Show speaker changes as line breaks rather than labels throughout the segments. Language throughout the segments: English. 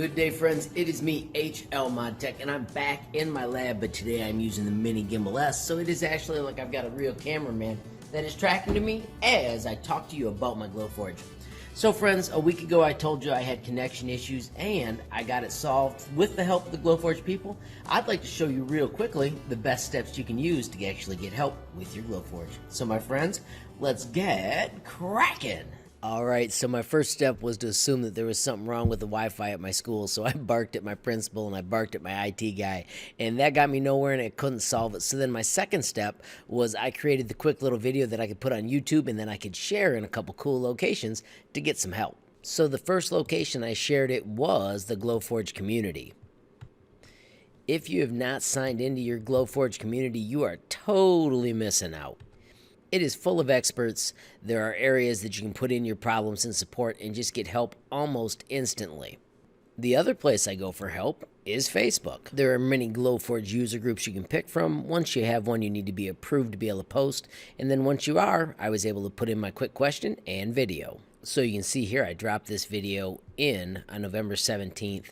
Good day, friends. It is me, HLModTech, and I'm back in my lab, but today I'm using the Mini Gimbal S, so it is actually like I've got a real cameraman that is tracking to me as I talk to you about my Glowforge. So friends, a week ago I told you I had connection issues and I got it solved with the help of the Glowforge people. I'd like to show you real quickly the best steps you can use to actually get help with your Glowforge. So my friends, let's get cracking. Alright, so my first step was to assume that there was something wrong with the Wi-Fi at my school, so I barked at my principal and I barked at my IT guy, and that got me nowhere and I couldn't solve it. So then my second step was I created the quick little video that I could put on YouTube and then I could share in a couple cool locations to get some help. So the first location I shared it was the Glowforge community. If you have not signed into your Glowforge community, you are totally missing out. It is full of experts. There are areas that you can put in your problems and support and just get help almost instantly. The other place I go for help is Facebook. There are many Glowforge user groups you can pick from. Once you have one, you need to be approved to be able to post. And then once you are, I was able to put in my quick question and video. So you can see here, I dropped this video in on November 17th.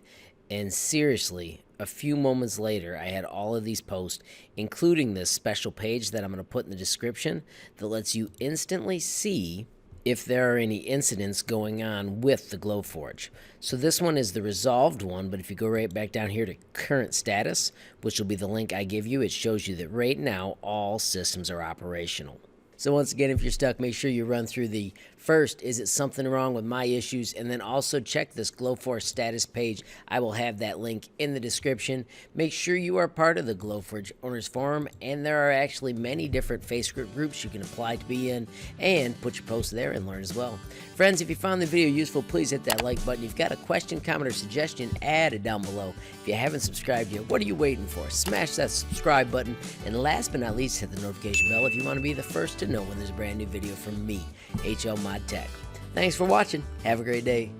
And seriously, a few moments later, I had all of these posts, including this special page that I'm going to put in the description that lets you instantly see if there are any incidents going on with the Glowforge. So this one is the resolved one, but if you go right back down here to current status, which will be the link I give you, it shows you that right now all systems are operational. So once again, if you're stuck, make sure you run through the first, is it something wrong with my issues? And then also check this Glowforge status page. I will have that link in the description. Make sure you are part of the Glowforge Owners Forum, and there are actually many different Facebook groups you can apply to be in, and put your posts there and learn as well. Friends, if you found the video useful, please hit that like button. If you've got a question, comment, or suggestion, add it down below. If you haven't subscribed yet, what are you waiting for? Smash that subscribe button, and last but not least, hit the notification bell if you want to be the first to know when there's a brand new video from me, HLModTech. Thanks for watching. Have a great day.